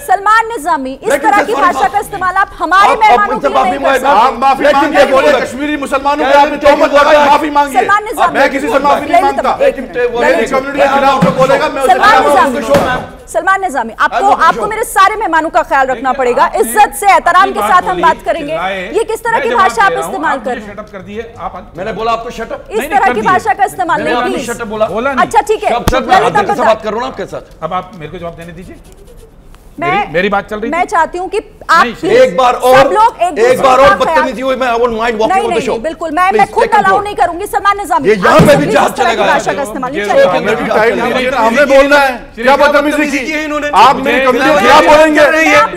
सलमान निजामी, इस तरह की भाषा का इस्तेमाल आप हमारे मेहमानों के लिए नहीं कर सकते। आप माफी मांगे, बोले कश्मीरी मुसलमानों पे आपने तोहमत लगाई, माफी मांगिए। मैं किसी से माफी नहीं मांगता, मेरी कम्युनिटी के खिलाफ जो बोलेगा मैं सलमान निजामी, आपको मेरे सारे मेहमानों का ख्याल रखना पड़ेगा, इज्जत से एहतराम के साथ हम बात करेंगे। ये किस तरह की भाषा आप इस्तेमाल कर रहे हैं? कर दिए आप, मैंने बोला आपको शट अप, इस तरह की भाषा का इस्तेमाल नहीं, प्लीज। शट अप बोला, अच्छा ठीक है, बात करो ना आपके साथ। अब आप मेरे को जवाब देने दीजिए। मेरी बात चल रही मैं चाहती हूँ कि आप एक बार और बदतमीजी हुई, मैं I won't mind walking on the show. बिल्कुल, मैं खुद अलाउ नहीं करूंगी। सलमान निजामी, ये यहाँ पे भी जहाज चलेगा, भाषा का इस्तेमाल नहीं हमें बोलना है, क्या बदतमीजी की इन्होंने? आप मेरी कम्युनिटी क्या बोलेंगे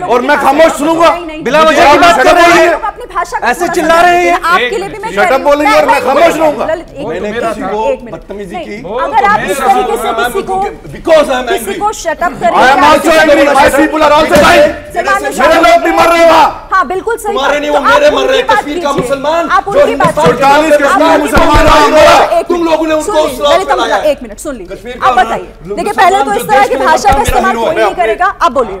और मैं खामोश सुनूंगा? बिला वजह की बात कर रही है, अपनी भाषा ऐसे चिल्ला रहे हैं। आपके लिए भी मैं शट अप बोलेंगे और मैं खामोश रहूंगा। मैंने किसी को बदतमीजी की, अगर आप इस तरीके से किसी को शट अप करेंगे, I am also angry, my people are also dying, मेरे लोग भी मर रहे हैं वहां। हाँ बिल्कुल सही, तुम्हारे नहीं, वो मेरे मर रहे हैं। कश्मीर का मुसलमान, आप उनकी बात 47 कश्मीरी मुसलमान, तुम लोगों ने उनको एक मिनट सुन लीजिए, आप बताइए। देखिए पहले तो इस तरह की भाषा का इस्तेमाल कोई नहीं करेगा। आप बोलिए,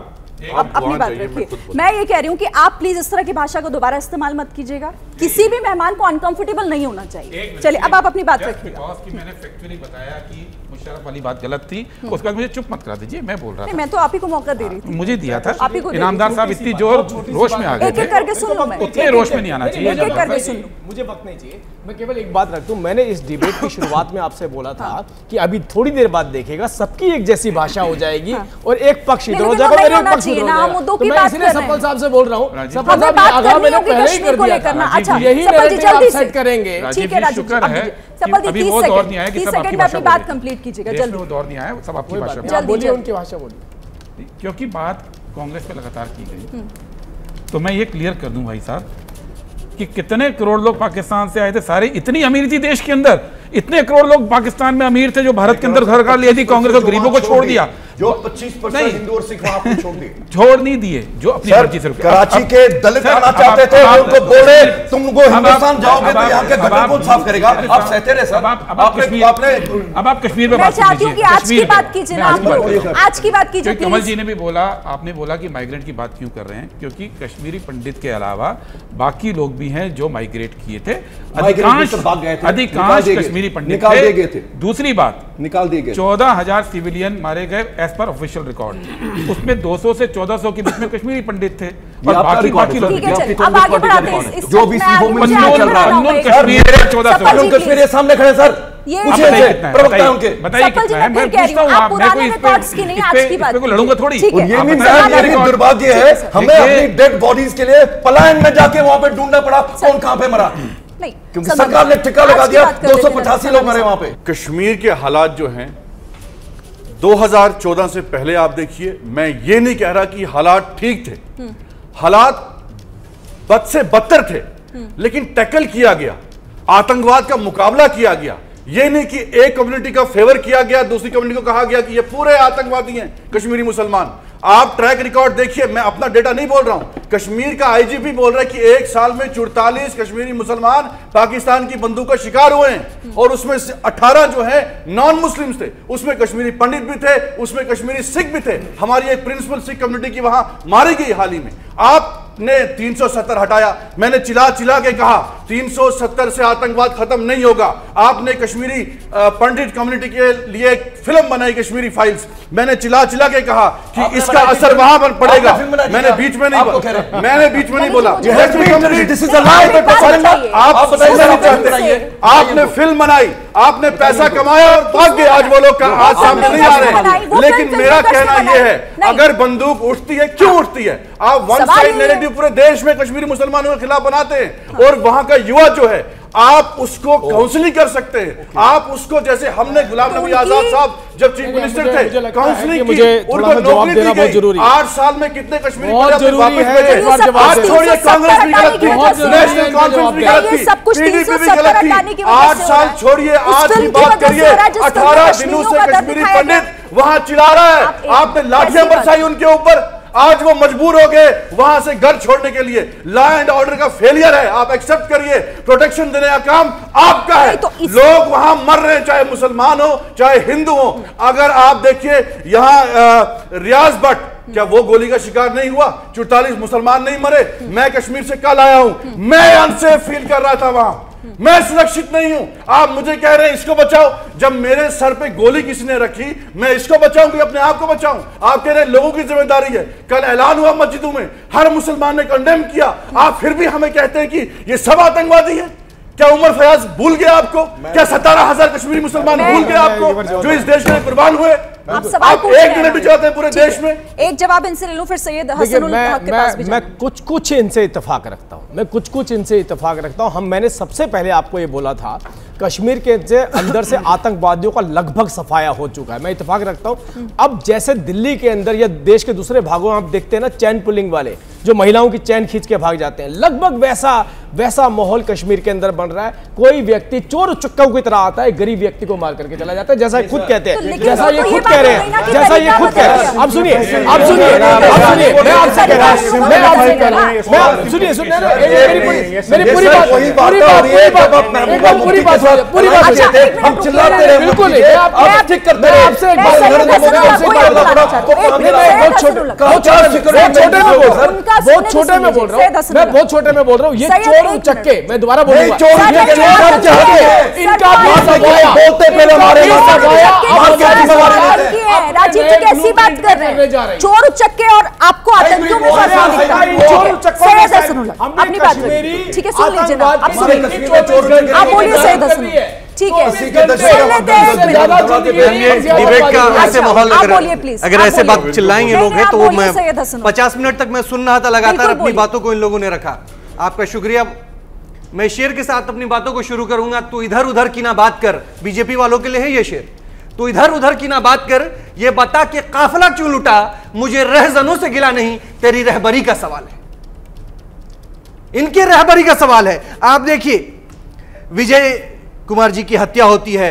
आप अपनी बात रखिए। मैं ये कह रही हूँ कि आप प्लीज इस तरह की भाषा को दोबारा इस्तेमाल मत कीजिएगा, किसी भी मेहमान को अनकंफर्टेबल नहीं होना चाहिए। चलिए अब आप अपनी बात रखिएगा। मैंने फैक्चुअली बताया कि मुशर्रफ वाली बात गलत थी, उसके बाद मुझे चुप मत करा दीजिए, मैं बोल रहा था। मैं तो आप ही को मौका दे रही थी, मुझे दिया था। आप ही को इनामदार साहब इतनी जोर रोश में आ गए एक एक करके सुन लो, मैं उतने रोश में नहीं आना चाहिए, एक एक करके सुन लो। मुझे वक्त नहीं चाहिए, मैं केवल एक बात रख दूं। मैंने इस डिबेट की शुरुआत में आपसे बोला था कि अभी थोड़ी देर बाद देखिएगा सबकी एक जैसी भाषा हो जाएगी और एक पक्ष इधर हो जाएगा और एक पक्ष उधर हो जाएगा। तो मैं इसलिए सफल साहब से बोल रहा हूं, सफल साहब आगाह मैंने पहले ही कर दिया था, यही नैरेटिव आप सेट करेंगे। ठीक है राजीव, शुक्र है सफल जी, अभी वो दौर नहीं आया कि 30 सब आपकी सेकंड में अपनी भाषा बात बोले। कंप्लीट कीजिएगा देश में जल्दी। वो दौर नहीं आया, सब आपकी भाषा बोले। जल्दी बोलिए, उनकी भाषा बोलिए। क्योंकि बात कांग्रेस पे लगातार की गई, तो मैं ये क्लियर कर दूं भाई साहब कि कितने करोड़ लोग पाकिस्तान से आए थे, सारे इतनी अमीर थी देश के अंदर, इतने करोड़ लोग पाकिस्तान में अमीर थे जो भारत के अंदर घर का ले दी कांग्रेस और गरीबों को छोड़ दिया। जो 25% हिंदू और सिख वहां छोड़ दिए, छोड़ नहीं दिए, जो अपनी मर्जी से। कराची के दलित आना चाहते थे, उनको बोले तुमको हिंदुस्तान जाओगे तो यहाँ के गटर कौन साफ करेगा? आप सहते रहे सर। अब आप कश्मीर पे मैं चाहती हूँ कि आज की बात कीजिए ना, आज की बात कीजिए। कमल जी ने भी बोला, आपने बोला कि माइग्रेंट की बात क्यों कर रहे हैं, क्योंकि कश्मीरी पंडित के अलावा बाकी लोग भी हैं जो माइग्रेट किए थे। अधिकांश कश्मीरी पंडित थे। दूसरी बात, निकाल दिए गए 14,000 सिविलियन मारे गए एज पर ऑफिशियल रिकॉर्ड, उसमें 200 से 1400 के बीच में कश्मीरी पंडित थे और बाकी लोग। अब आगे बढ़ाते हैं, जो भी कश्मीर के सामने खड़े सर, लड़ूंगा थोड़ी। दुर्भाग्य है हमें अपनी डेड बॉडीज के लिए पलायन में जाके वहां पे ढूंढना पड़ा कौन कहां पे मरा, क्योंकि सरकार ने ठिका लगा दिया। 285 लोग मरे वहां पे। कश्मीर के हालात जो हैं 2014 से पहले आप देखिए, मैं ये नहीं कह रहा कि हालात ठीक थे, हालात बद से बदतर थे, लेकिन टैकल किया गया, आतंकवाद का मुकाबला किया गया। ये नहीं कि एक कम्युनिटी का फेवर किया गया, दूसरी कम्युनिटी को कहा गया कि ये पूरे आतंकवादी हैं कश्मीरी मुसलमान। आप ट्रैक रिकॉर्ड देखिए, मैं अपना डेटा नहीं बोल रहा हूं, कश्मीर का आईजीपी बोल रहा है कि एक साल में 44 कश्मीरी मुसलमान पाकिस्तान की बंदूक का शिकार हुए हैं और उसमें से 18 जो है नॉन मुस्लिम्स थे, उसमें कश्मीरी पंडित भी थे, उसमें कश्मीरी सिख भी थे। हमारी एक प्रिंसिपल सिख कम्युनिटी की वहां मारी गई हाल ही में। आपने 370 हटाया, मैंने चिल्ला चिल्ला के कहा 370 से आतंकवाद खत्म नहीं होगा। आपने कश्मीरी पंडित कम्युनिटी के लिए एक फिल्म बनाई कश्मीरी फाइल्स, मैंने चिल्ला चिल्ला के कहा कि इसका असर वहां पर पड़ेगा। मैंने बीच में नहीं बोला। आपने फिल्म बनाई, आपने पैसा कमाया और भाग गए। आज वो लोग आज सामने नहीं आ रहे हैं। लेकिन मेरा कहना यह है, अगर बंदूक उठती है, क्यों उठती है? आप वन साइड नैरेटिव पूरे देश में कश्मीरी मुसलमानों के खिलाफ बनाते हैं और वहां का युवा जो है, आप उसको काउंसलिंग कर सकते हैं। आप उसको, जैसे हमने गुलाम नबी आजाद साहब जब चीफ मिनिस्टर थे, काउंसलिंग की, उनको नौकरी दी गई। 8 साल में कितने कश्मीरी वापस भेजे? आज छोड़िए, कांग्रेस भी गलत थी, नेशनल कॉन्फ्रेंस भी गलत थी, पीडीपी भी गलत थी। 8 साल छोड़िए, आज की बात करिए। 18 दिनों से कश्मीरी पंडित वहां चिल्ला रहा है, आपने लाठियां बरसाई उनके ऊपर। आज वो मजबूर हो गए वहां से घर छोड़ने के लिए। लॉ एंड ऑर्डर का फेलियर है, आप एक्सेप्ट करिए। प्रोटेक्शन देने का काम आपका है। लोग वहां मर रहे हैं, चाहे मुसलमान हो चाहे हिंदू हो। अगर आप देखिए यहां रियाज भट्ट, क्या वो गोली का शिकार नहीं हुआ? 44 मुसलमान नहीं मरे? मैं कश्मीर से कल आया हूं, मैं अनसेफ फील कर रहा था वहां, मैं सुरक्षित नहीं हूं। आप मुझे कह रहे हैं इसको बचाओ, जब मेरे सर पे गोली किसने रखी, मैं इसको बचाऊं कि अपने आप को बचाऊं? आप कह रहे हैं लोगों की जिम्मेदारी है। कल ऐलान हुआ मस्जिदों में, हर मुसलमान ने कंडेम किया। आप फिर भी हमें कहते हैं कि ये सब आतंकवादी है। क्या उमर फयाज भूल गया आपको? क्या 17,000 कश्मीरी मुसलमान भूल गए आपको, जो इस देश में कुर्बान हुए? आप एक मिनट भी चाहते हैं पूरे देश में? एक जवाब इनसे ले लूं, फिर सैयद हसनुल हक के पास भी मैं कुछ इनसे इत्तेफाक रखता हूं। मैंने सबसे पहले आपको ये बोला था, कश्मीर के अंदर से आतंकवादियों का लगभग सफाया हो चुका है, मैं इत्तेफाक रखता हूं। अब जैसे दिल्ली के अंदर या देश के दूसरे भागों में आप देखते हैं ना, चैन पुलिंग वाले जो महिलाओं की चैन खींच के भाग जाते हैं, लगभग वैसा माहौल कश्मीर के अंदर बन रहा है। कोई व्यक्ति चोर चुक्काओं की तरह आता है, गरीब व्यक्ति को मार करके चला जाता है, जैसा खुद कहते हैं, जैसा ये खुद कह रहे हैं। अब सुनिए, मैं आपसे कह रहा हूं, पूरी बात हम चिल्लाते रहे, बिल्कुल आप ठीक करते हैं। आपसे एक बात बहुत छोटे में बोल रहा हूँ, ये चोर उचक्के, मैं दोबारा बोलूंगा, इनका बोलते पहले राजीव जी कैसी बात कर रहे हैं? चोर उचक्के और आपको आतंकियों में फर्क नहीं दिखता। अपनी बात ठीक है, सुन लीजिए ना, आप बोलिए सैयद हसनुल, ठीक है, डिबेट का ऐसे माहौल प्लीज। अगर ऐसे बात चिल्लाएंगे लोग हैं तो वो मैं 50 मिनट तक मैं सुन रहा था लगातार, अपनी बातों को इन लोगों ने रखा। आपका शुक्रिया। मैं शेर के साथ अपनी बातों को शुरू करूंगा। तू इधर उधर की ना बात कर, बीजेपी वालों के लिए है ये शेर। तू इधर उधर की ना बात कर, ये बता कि काफिला क्यों लुटा, मुझे रहजनों से गिला नहीं, तेरी रहबरी का सवाल है, इनके रहबरी का सवाल है। आप देखिए, विजय कुमार जी की हत्या होती है,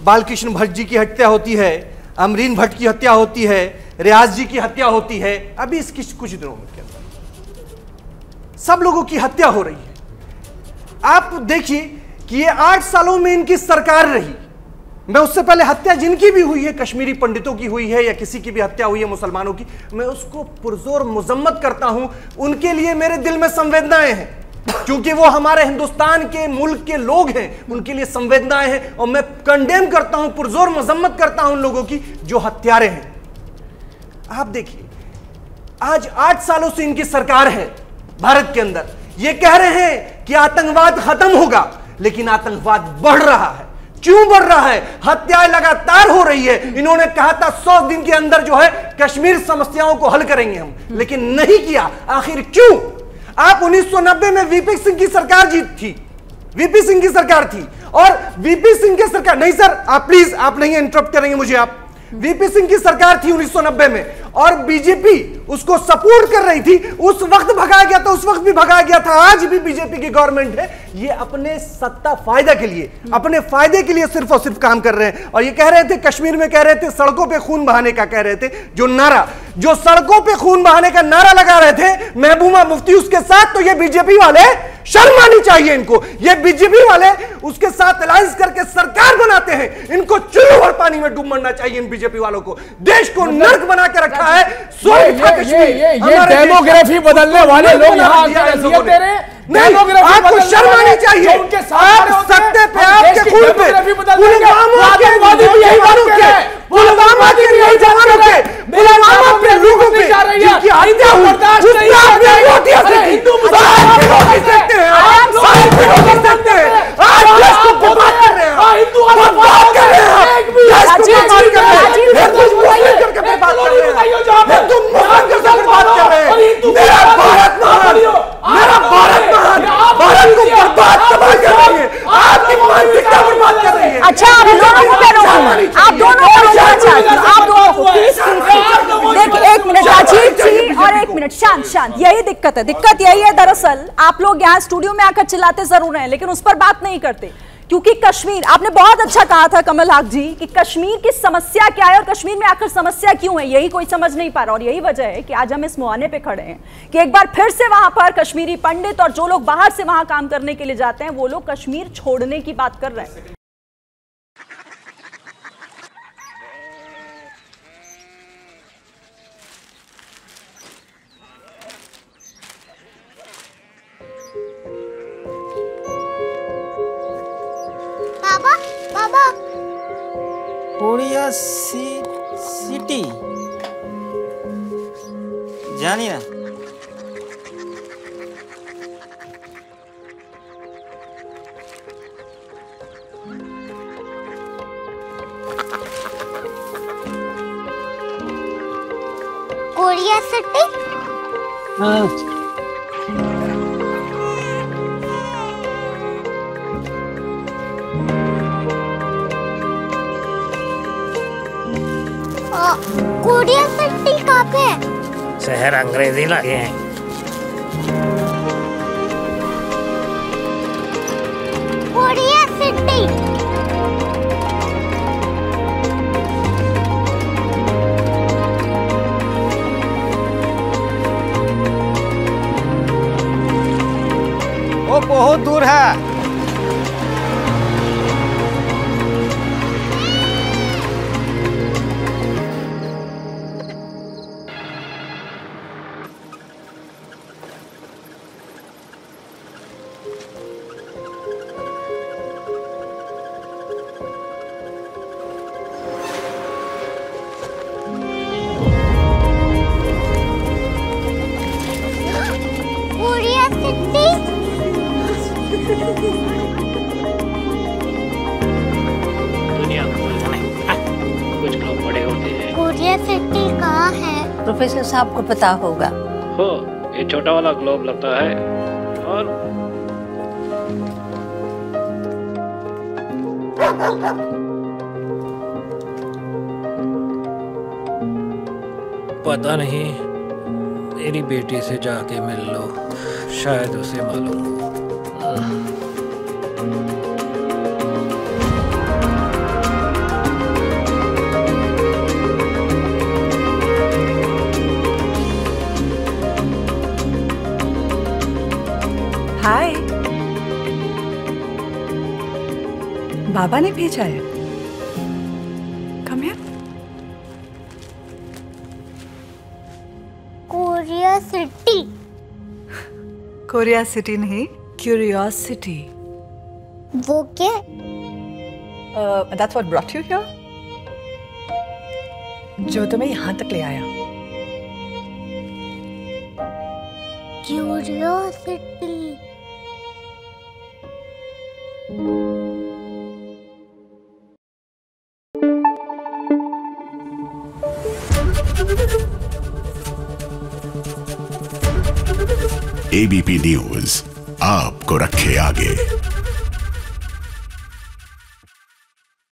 बालकृष्ण भट्ट जी की हत्या होती है, अमरीन भट्ट की हत्या होती है, रियाज जी की हत्या होती है, अभी इसकी कुछ दिनों के अंदर सब लोगों की हत्या हो रही है। आप देखिए कि ये 8 सालों में इनकी सरकार रही। मैं उससे पहले हत्या जिनकी भी हुई है, कश्मीरी पंडितों की हुई है या किसी की भी हत्या हुई है मुसलमानों की, मैं उसको पुरजोर मुजम्मत करता हूं। उनके लिए मेरे दिल में संवेदनाएं हैं, क्योंकि वो हमारे हिंदुस्तान के मुल्क के लोग हैं, उनके लिए संवेदनाएं हैं। और मैं कंडेम करता हूं, पुरजोर मजम्मत करता हूं उन लोगों की जो हत्यारे हैं। आप देखिए, आज 8 सालों से इनकी सरकार है भारत के अंदर। ये कह रहे हैं कि आतंकवाद खत्म होगा, लेकिन आतंकवाद बढ़ रहा है। क्यों बढ़ रहा है? हत्याएं लगातार हो रही है। इन्होंने कहा था 100 दिन के अंदर जो है कश्मीर समस्याओं को हल करेंगे हम, लेकिन नहीं किया। आखिर क्यों? आप 1990 में वीपी सिंह की सरकार जीत थी, वीपी सिंह की सरकार थी, और वीपी सिंह की सरकार, नहीं सर आप प्लीज, आप नहीं इंटरप्ट करेंगे मुझे। आप वीपी सिंह की सरकार थी 1990 में, और बीजेपी उसको सपोर्ट कर रही थी। उस वक्त भगाया गया था, उस वक्त भी भगाया गया था। आज भी बीजेपी की गवर्नमेंट है, ये अपने सत्ता फायदा के लिए, अपने फायदे के लिए सिर्फ और सिर्फ काम कर रहे हैं। और ये कह रहे थे, कश्मीर में कह रहे थे सड़कों पे खून बहाने का कह रहे थे, जो नारा, जो सड़कों पे खून बहाने का नारा लगा रहे थे महबूबा मुफ्ती उसके साथ, तो ये बीजेपी वाले शर्म आनी चाहिए इनको। ये बीजेपी वाले उसके साथ अलायंस करके सरकार बनाते हैं, इनको चुल्लू भर पानी में डूब मरना चाहिए इन बीजेपी वालों को। देश को नर्क बना के रखा है। ये डेमोग्राफी बदलने वाले लोग यहाँ आपको शर्म आनी चाहिए। आप सत्ते पे, आपके खून पे, पुलवामा के नौजवानों के, पुलवामा के नौजवानों के, पुलवामा के लोगों पे जिनकी हत्या हुई, उसका आपने रोटियां सेकी, आप रोटी सेकते हैं, आप रोटी सेकते हैं, आप देश को बर्बाद कर रहे हैं, बर्बाद कर रहे हैं, देश को बर्बाद कर रहे हैं, हिंदू मुस्लिम करके बर्बाद कर रहे हैं, हिंदू मुस्लिम करके बर्बाद कर रहे हैं। मेरा भारत महान, मेरा भारत महान, भारत को बर्बाद तबाह कर रही है, आपकी मानसिकता बर्बाद कर रही है। अच्छा, आप दोनों को कह रहा हूं, आप दोनों को रोकना चाहती हूं, आप दोनों को प्लीज। देखिए, एक मिनट राजीव जी और एक मिनट शांत। यही दिक्कत है, दिक्कत यही है दरअसल, आप लोग यहाँ स्टूडियो में आकर चिल्लाते जरूर हैं लेकिन उस पर बात नहीं करते, क्योंकि कश्मीर, आपने बहुत अच्छा कहा था कमल हाक जी कि कश्मीर की समस्या क्या है और कश्मीर में आखिर समस्या क्यों है, यही कोई समझ नहीं पा रहा। और यही वजह है कि आज हम इस मुहाने पे खड़े हैं कि एक बार फिर से वहां पर कश्मीरी पंडित और जो लोग बाहर से वहां काम करने के लिए जाते हैं वो लोग कश्मीर छोड़ने की बात कर रहे हैं। कोरिया सिटी जानी ना, कोरिया सिटी। हाँ कोरिया सिटी कहाँ पे है? शहर अंग्रेजी लगे हैं। Korea city. वो बहुत दूर है। प्रोफेसर साहब को पता होगा। हो, ये छोटा वाला ग्लोब लगता है और पता नहीं, मेरी बेटी से जाके मिल लो, शायद उसे मालूम हो। हाय, बाबा ने भेजा है। Come here. Korea city. Korea city नहीं, क्यूरियोसिटी। वो क्या? That's what brought you here? जो तुम्हें यहाँ तक ले आया। क्यूरियोसिटी। ABP न्यूज आपको रखे आगे।